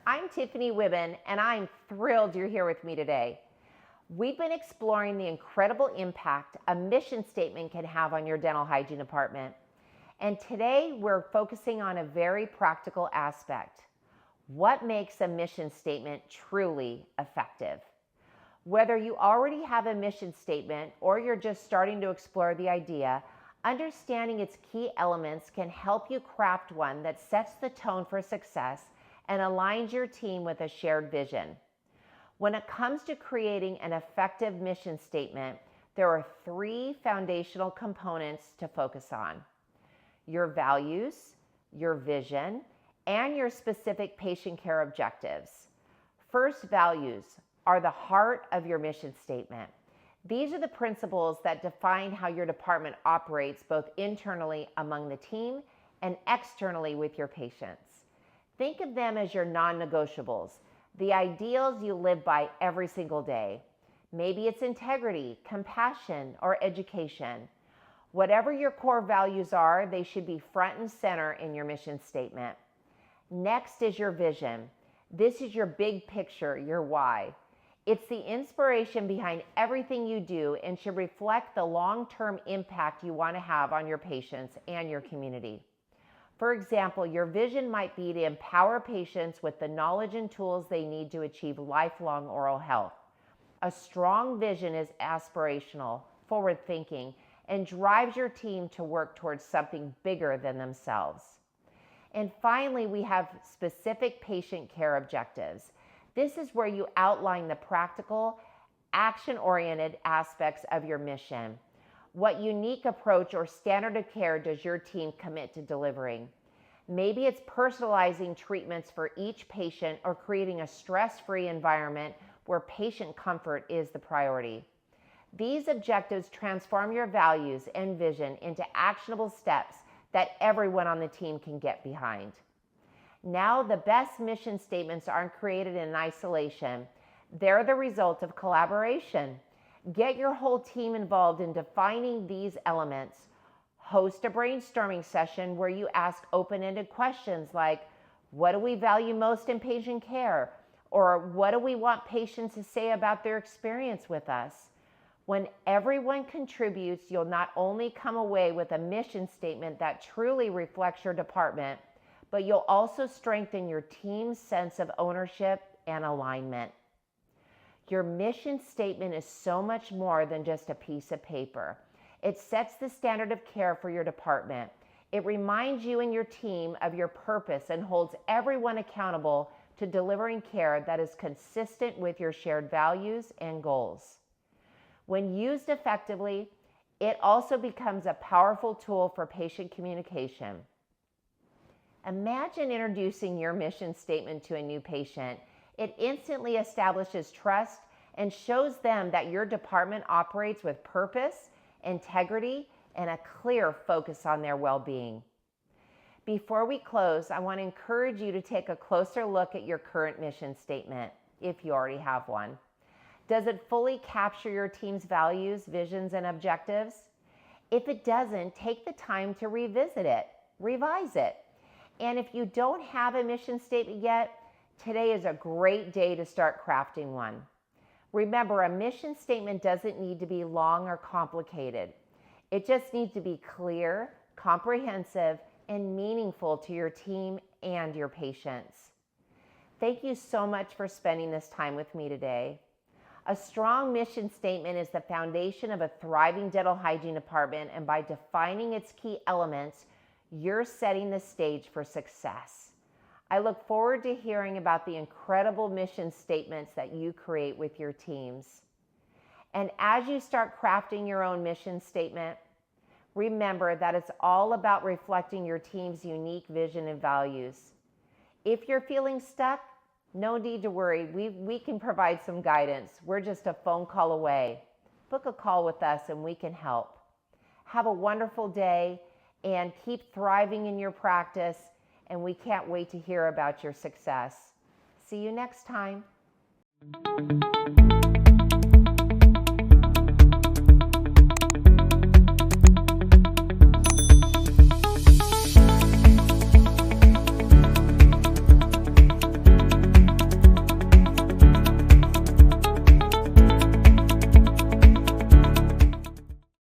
I'm Tiffany Wuebben, and I'm thrilled you're here with me today. We've been exploring the incredible impact a mission statement can have on your dental hygiene department. And today we're focusing on a very practical aspect. What makes a mission statement truly effective? Whether you already have a mission statement or you're just starting to explore the idea, understanding its key elements can help you craft one that sets the tone for success and aligns your team with a shared vision. When it comes to creating an effective mission statement, there are three foundational components to focus on: your values, your vision, and your specific patient care objectives. First, values are the heart of your mission statement. These are the principles that define how your department operates both internally among the team and externally with your patients. Think of them as your non-negotiables, the ideals you live by every single day. Maybe it's integrity, compassion, or education. Whatever your core values are, they should be front and center in your mission statement. Next is your vision. This is your big picture, your why. It's the inspiration behind everything you do and should reflect the long-term impact you want to have on your patients and your community. For example, your vision might be to empower patients with the knowledge and tools they need to achieve lifelong oral health. A strong vision is aspirational, forward-thinking, and drives your team to work towards something bigger than themselves. And finally, we have specific patient care objectives. This is where you outline the practical, action-oriented aspects of your mission. What unique approach or standard of care does your team commit to delivering? Maybe it's personalizing treatments for each patient or creating a stress-free environment where patient comfort is the priority. These objectives transform your values and vision into actionable steps that everyone on the team can get behind. Now, the best mission statements aren't created in isolation. They're the result of collaboration. Get your whole team involved in defining these elements. Host a brainstorming session where you ask open-ended questions like, what do we value most in patient care? Or what do we want patients to say about their experience with us? When everyone contributes, you'll not only come away with a mission statement that truly reflects your department, but you'll also strengthen your team's sense of ownership and alignment. Your mission statement is so much more than just a piece of paper. It sets the standard of care for your department. It reminds you and your team of your purpose and holds everyone accountable to delivering care that is consistent with your shared values and goals. When used effectively, it also becomes a powerful tool for patient communication. Imagine introducing your mission statement to a new patient. It instantly establishes trust and shows them that your department operates with purpose, integrity, and a clear focus on their well-being. Before we close, I want to encourage you to take a closer look at your current mission statement, if you already have one. Does it fully capture your team's values, visions, and objectives? If it doesn't, take the time to revisit it, revise it. And if you don't have a mission statement yet, today is a great day to start crafting one. Remember, a mission statement doesn't need to be long or complicated. It just needs to be clear, comprehensive, and meaningful to your team and your patients. Thank you so much for spending this time with me today. A strong mission statement is the foundation of a thriving dental hygiene department, and by defining its key elements, you're setting the stage for success. I look forward to hearing about the incredible mission statements that you create with your teams. And as you start crafting your own mission statement, remember that it's all about reflecting your team's unique vision and values. If you're feeling stuck, no need to worry. We can provide some guidance. We're just a phone call away. Book a call with us and we can help. Have a wonderful day and keep thriving in your practice, and we can't wait to hear about your success. See you next time.